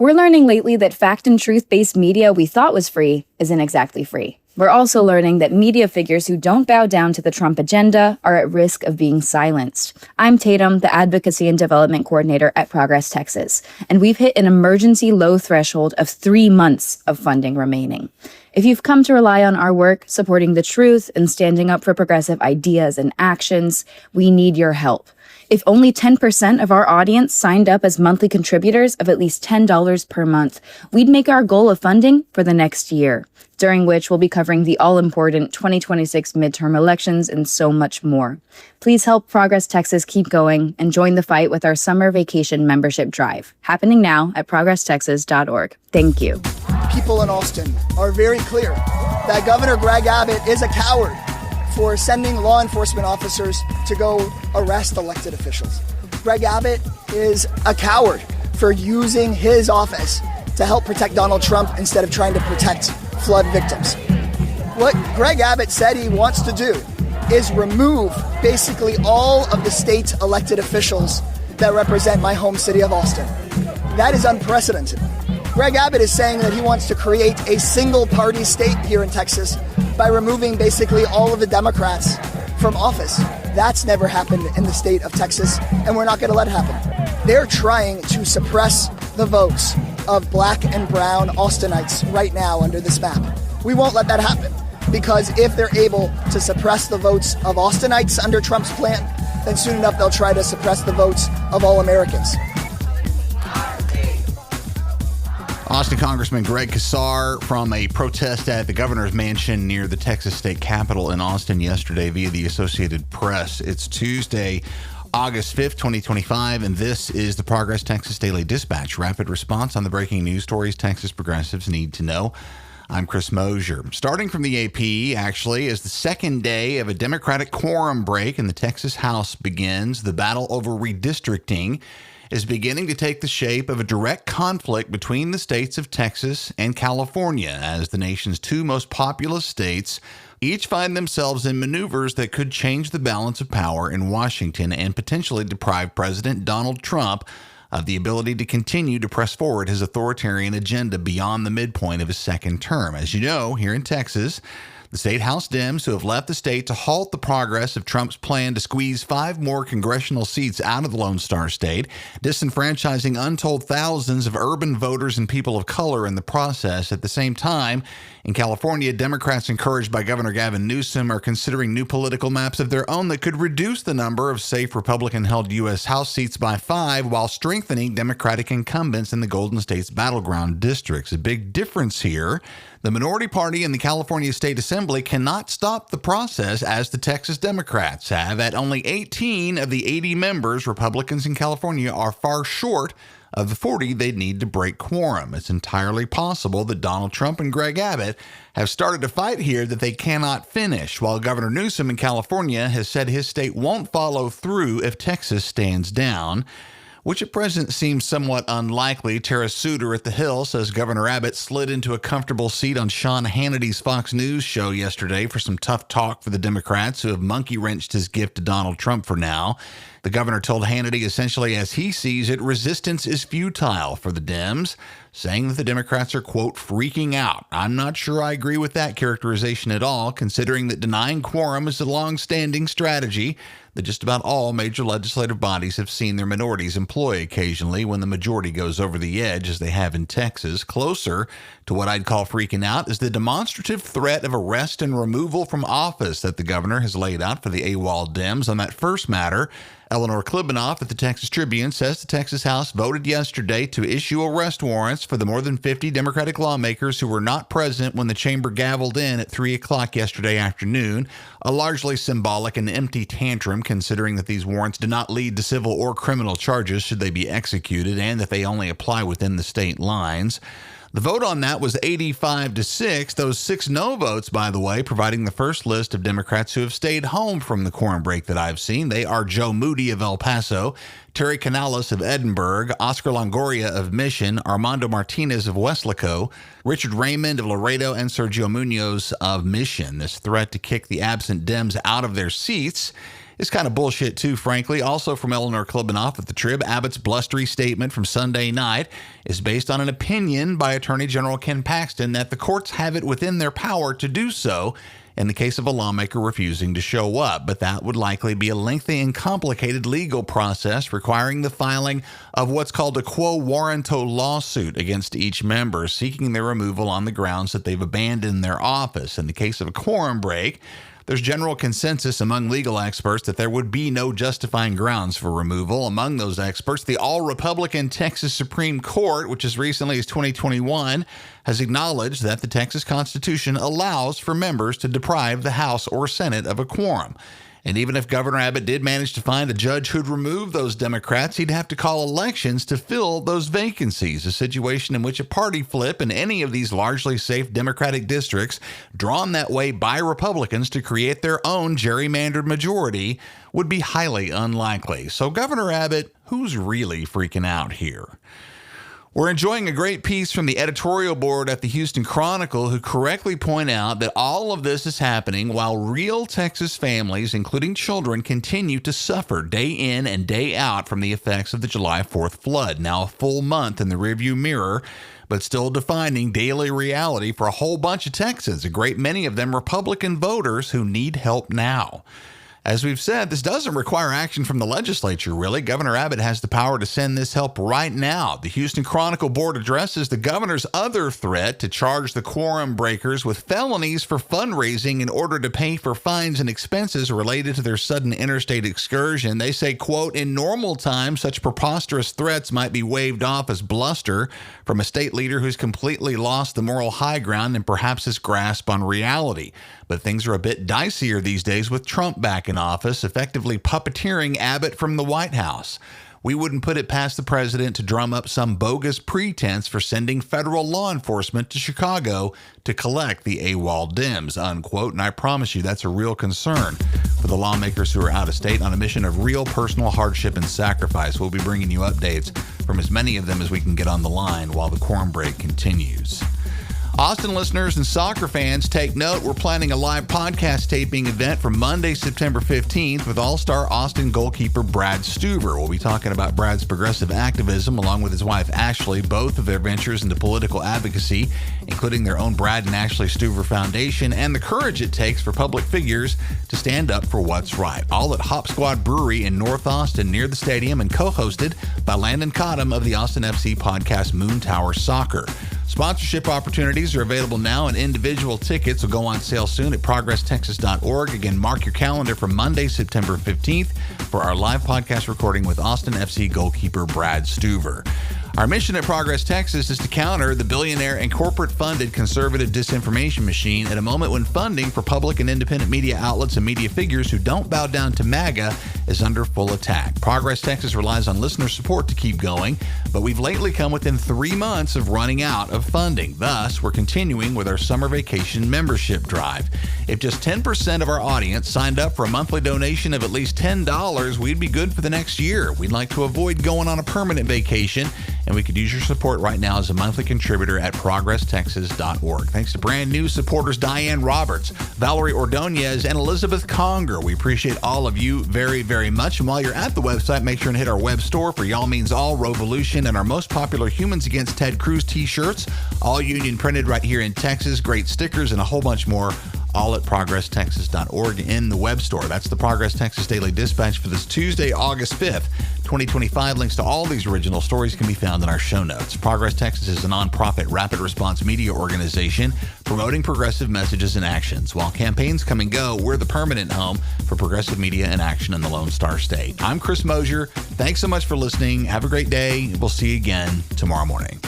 We're learning lately that fact and truth-based media we thought was free isn't exactly free. We're also learning that media figures who don't bow down to the Trump agenda are at risk of being silenced. I'm Tatum, the Advocacy and Development Coordinator at Progress Texas, and we've hit an emergency low threshold of 3 months of funding remaining. If you've come to rely on our work supporting the truth and standing up for progressive ideas and actions, we need your help. If only 10% of our audience signed up as monthly contributors of at least $10 per month, we'd make our goal of funding for the next year, during which we'll be covering the all-important 2026 midterm elections and so much more. Please help Progress Texas keep going and join the fight with our summer vacation membership drive, happening now at progresstexas.org. Thank you. People in Austin are very clear that Governor Greg Abbott is a coward for sending law enforcement officers to go arrest elected officials. Greg Abbott is a coward for using his office to help protect Donald Trump instead of trying to protect flood victims. What Greg Abbott said he wants to do is remove basically all of the state elected officials that represent my home city of Austin. That is unprecedented. Greg Abbott is saying that he wants to create a single party state here in Texas by removing basically all of the Democrats from office. That's never happened in the state of Texas, and we're not going to let it happen. They're trying to suppress the votes of black and brown Austinites right now under this map. We won't let that happen, because if they're able to suppress the votes of Austinites under Trump's plan, then soon enough they'll try to suppress the votes of all Americans. Austin Congressman Greg Casar from a protest at the governor's mansion near the Texas state capitol in Austin yesterday via the Associated Press. It's Tuesday, August 5th, 2025, and this is the Progress Texas Daily Dispatch, rapid response on the breaking news stories Texas progressives need to know. I'm Chris Mosier. Starting from the AP, actually, as the second day of a Democratic quorum break in the Texas House begins, the battle over redistricting is beginning to take the shape of a direct conflict between the states of Texas and California, as the nation's two most populous states each find themselves in maneuvers that could change the balance of power in Washington and potentially deprive President Donald Trump of the ability to continue to press forward his authoritarian agenda beyond the midpoint of his second term. As you know, here in Texas, the state House Dems who have left the state to halt the progress of Trump's plan to squeeze 5 more congressional seats out of the Lone Star State, disenfranchising untold thousands of urban voters and people of color in the process. At the same time, in California, Democrats encouraged by Governor Gavin Newsom are considering new political maps of their own that could reduce the number of safe Republican-held U.S. House seats by 5 while strengthening Democratic incumbents in the Golden State's battleground districts. A big difference here. The minority party in the California State Assembly cannot stop the process, as the Texas Democrats have. At only 18 of the 80 members, Republicans in California are far short of the 40 they'd need to break quorum. It's entirely possible that Donald Trump and Greg Abbott have started a fight here that they cannot finish, while Governor Newsom in California has said his state won't follow through if Texas stands down, which at present seems somewhat unlikely. Tara Souter at The Hill says Governor Abbott slid into a comfortable seat on Sean Hannity's Fox News show yesterday for some tough talk for the Democrats who have monkey-wrenched his gift to Donald Trump for now. The governor told Hannity essentially, as he sees it, resistance is futile for the Dems, saying that the Democrats are, quote, freaking out. I'm not sure I agree with that characterization at all, considering that denying quorum is a long-standing strategy that just about all major legislative bodies have seen their minorities employ occasionally when the majority goes over the edge, as they have in Texas. Closer to what I'd call freaking out is the demonstrative threat of arrest and removal from office that the governor has laid out for the AWOL Dems. On that first matter, Eleanor Klibanoff at the Texas Tribune says the Texas House voted yesterday to issue arrest warrants for the more than 50 Democratic lawmakers who were not present when the chamber gavelled in at 3 o'clock yesterday afternoon, a largely symbolic and empty tantrum considering that these warrants do not lead to civil or criminal charges should they be executed, and that they only apply within the state lines. The vote on that was 85-6. Those 6 no votes, by the way, providing the first list of Democrats who have stayed home from the quorum break that I've seen. They are Joe Moody of El Paso, Terry Canales of Edinburgh, Oscar Longoria of Mission, Armando Martinez of Weslaco, Richard Raymond of Laredo, and Sergio Munoz of Mission. This threat to kick the absent Dems out of their seats is kind of bullshit too, frankly. Also from Eleanor Klibanoff at the Trib, Abbott's blustery statement from Sunday night is based on an opinion by Attorney General Ken Paxton that the courts have it within their power to do so in the case of a lawmaker refusing to show up, but that would likely be a lengthy and complicated legal process requiring the filing of what's called a quo warranto lawsuit against each member, seeking their removal on the grounds that they've abandoned their office. In the case of a quorum break, there's general consensus among legal experts that there would be no justifying grounds for removal. Among those experts, the all-Republican Texas Supreme Court, which as recently as 2021, has acknowledged that the Texas Constitution allows for members to deprive the House or Senate of a quorum. And even if Governor Abbott did manage to find a judge who'd remove those Democrats, he'd have to call elections to fill those vacancies, a situation in which a party flip in any of these largely safe Democratic districts, drawn that way by Republicans to create their own gerrymandered majority, would be highly unlikely. So Governor Abbott, who's really freaking out here? We're enjoying a great piece from the editorial board at the Houston Chronicle, who correctly point out that all of this is happening while real Texas families, including children, continue to suffer day in and day out from the effects of the July 4th flood. Now a full month in the rearview mirror, but still defining daily reality for a whole bunch of Texans, a great many of them Republican voters who need help now. As we've said, this doesn't require action from the legislature, really. Governor Abbott has the power to send this help right now. The Houston Chronicle board addresses the governor's other threat to charge the quorum breakers with felonies for fundraising in order to pay for fines and expenses related to their sudden interstate excursion. They say, quote, in normal times, such preposterous threats might be waved off as bluster from a state leader who's completely lost the moral high ground and perhaps his grasp on reality. But things are a bit dicier these days with Trump back in office, effectively puppeteering Abbott from the White House. We wouldn't put it past the president to drum up some bogus pretense for sending federal law enforcement to Chicago to collect the AWOL Dems, unquote. And I promise you that's a real concern for the lawmakers who are out of state on a mission of real personal hardship and sacrifice. We'll be bringing you updates from as many of them as we can get on the line while the quorum break continues. Austin listeners and soccer fans, take note. We're planning a live podcast taping event for Monday, September 15th with All-Star Austin goalkeeper Brad Stuver. We'll be talking about Brad's progressive activism along with his wife Ashley, both of their ventures into political advocacy, including their own Brad and Ashley Stuver Foundation, and the courage it takes for public figures to stand up for what's right. All at Hop Squad Brewery in North Austin near the stadium and co-hosted by Landon Cottom of the Austin FC podcast Moon Tower Soccer. Sponsorship opportunities are available now, and individual tickets will go on sale soon at progresstexas.org. Again, mark your calendar for Monday, September 15th for our live podcast recording with Austin FC goalkeeper Brad Stuver. Our mission at Progress Texas is to counter the billionaire and corporate-funded conservative disinformation machine at a moment when funding for public and independent media outlets and media figures who don't bow down to MAGA is under full attack. Progress Texas relies on listener support to keep going, but we've lately come within 3 months of running out of funding. Thus, we're continuing with our summer vacation membership drive. If just 10% of our audience signed up for a monthly donation of at least $10, we'd be good for the next year. We'd like to avoid going on a permanent vacation, and we could use your support right now as a monthly contributor at progresstexas.org. Thanks to brand new supporters Diane Roberts, Valerie Ordonez, and Elizabeth Conger. We appreciate all of you very, very much. And while you're at the website, make sure and hit our web store for Y'all Means All, Revolution, and our most popular Humans Against Ted Cruz t-shirts, all union printed right here in Texas, great stickers, and a whole bunch more, all at progresstexas.org in the web store. That's the Progress Texas Daily Dispatch for this Tuesday, August 5th, 2025. Links to all these original stories can be found in our show notes. Progress Texas is a nonprofit rapid response media organization promoting progressive messages and actions. While campaigns come and go, we're the permanent home for progressive media and action in the Lone Star State. I'm Chris Mosier. Thanks so much for listening. Have a great day. We'll see you again tomorrow morning.